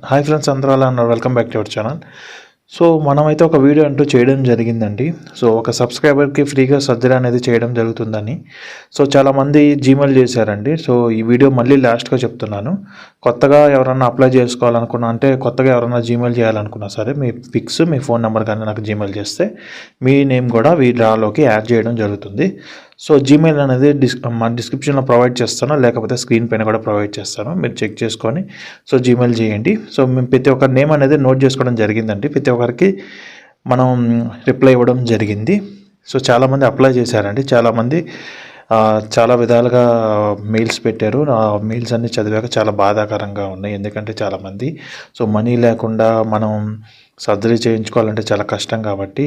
Hi friends, అందరూ ఎలా ఉన్నారు? Welcome back to our channel. So మనమైతే ఒక వీడియో అంటూ చేయడం జరిగిందండి. సో ఒక సబ్స్క్రైబర్కి ఫ్రీగా సర్జరీ అనేది చేయడం జరుగుతుందని. సో చాలామంది జీమెయిల్ చేశారండి. సో ఈ వీడియో మళ్ళీ లాస్ట్గా చెప్తున్నాను. కొత్తగా ఎవరన్నా అప్లై చేసుకోవాలనుకున్నా, అంటే కొత్తగా ఎవరన్నా జీమెయిల్ చేయాలనుకున్నా సరే, మీ పిక్స్, మీ ఫోన్ నెంబర్ కానీ నాకు జీమెయిల్ చేస్తే మీ నేమ్ కూడా ఈ డ్రాలోకి యాడ్ చేయడం జరుగుతుంది. సో జీమెయిల్ అనేది మా డిస్క్రిప్షన్లో ప్రొవైడ్ చేస్తాను, లేకపోతే స్క్రీన్ పైన కూడా ప్రొవైడ్ చేస్తాను. మీరు చెక్ చేసుకొని సో జీమెయిల్ చేయండి. సో మేము ప్రతి ఒక్క నేమ్ అనేది నోట్ చేసుకోవడం జరిగిందండి. ప్రతి ఒక్కరికి మనం రిప్లై ఇవ్వడం జరిగింది. సో చాలామంది అప్లై చేశారండి. చాలామంది చాలా విధాలుగా మెయిల్స్ పెట్టారు. ఆ మెయిల్స్ అన్నీ చదివాక చాలా బాధాకరంగా ఉన్నాయి. ఎందుకంటే చాలామంది సో మనీ లేకుండా మనం సర్జరీ చేయించుకోవాలంటే చాలా కష్టం కాబట్టి,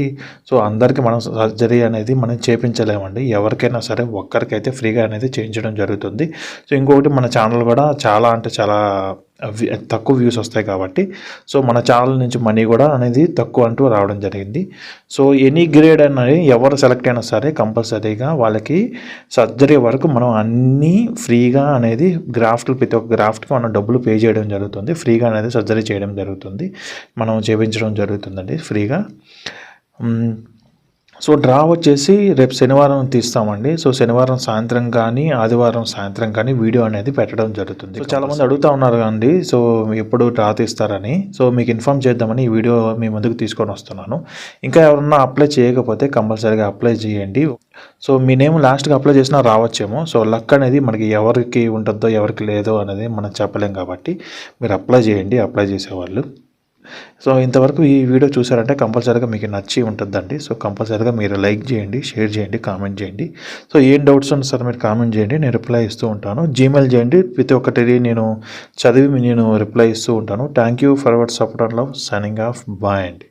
సో అందరికీ మనం సర్జరీ అనేది మనం చేయించలేమండి. ఎవరికైనా సరే ఒక్కరికైతే ఫ్రీగా అనేది చేయించడం జరుగుతుంది. సో ఇంకొకటి, మన ఛానల్ కూడా చాలా అంటే చాలా తక్కువ వ్యూస్ వస్తాయి కాబట్టి, సో మన ఛానల్ నుంచి మనీ కూడా అనేది తక్కువ అంటూ రావడం జరిగింది. సో ఎనీ గ్రేడ్ అనేది ఎవరు సెలెక్ట్ అయినా సరే కంపల్సరీగా వాళ్ళకి సర్జరీ వరకు మనం అన్నీ ఫ్రీగా అనేది ప్రతి ఒక్క గ్రాఫ్ట్కి మనం డబ్బులు పే చేయడం జరుగుతుంది. ఫ్రీగా అనేది సర్జరీ చేయడం జరుగుతుంది, మనం చేయించడం జరుగుతుందండి ఫ్రీగా. సో డ్రా వచ్చేసి రేపు శనివారం తీస్తామండి. సో శనివారం సాయంత్రం కానీ ఆదివారం సాయంత్రం కానీ వీడియో అనేది పెట్టడం జరుగుతుంది. సో చాలామంది అడుగుతూ ఉన్నారు అండి, సో ఎప్పుడు డ్రా తీస్తారని. సో మీకు ఇన్ఫామ్ చేద్దామని ఈ వీడియో మీ ముందుకు తీసుకొని వస్తున్నాను. ఇంకా ఎవరన్నా అప్లై చేయకపోతే కంపల్సరీగా అప్లై చేయండి. సో మీ నేమ్ లాస్ట్గా అప్లై చేసినా రావచ్చేమో. సో లక్ అనేది మనకి ఎవరికి ఉంటుందో ఎవరికి లేదో అనేది మనం చెప్పలేం కాబట్టి మీరు అప్లై చేయండి, అప్లై చేసేవాళ్ళు. సో ఇంతవరకు ఈ వీడియో చూసారంటే కంపల్సరీగా మీకు నచ్చి ఉంటుందండి. సో కంపల్సరీగా మీరు లైక్ చేయండి, షేర్ చేయండి, కామెంట్ చేయండి. సో ఏం డౌట్స్ ఉన్నా సరే మీరు కామెంట్ చేయండి, నేను రిప్లై ఇస్తూ ఉంటాను. జీమెయిల్ చేయండి, ప్రతి ఒక్కటి నేను చదివి నేను రిప్లై ఇస్తూ ఉంటాను. Thank you for your support and love. Signing off. Bye అండి.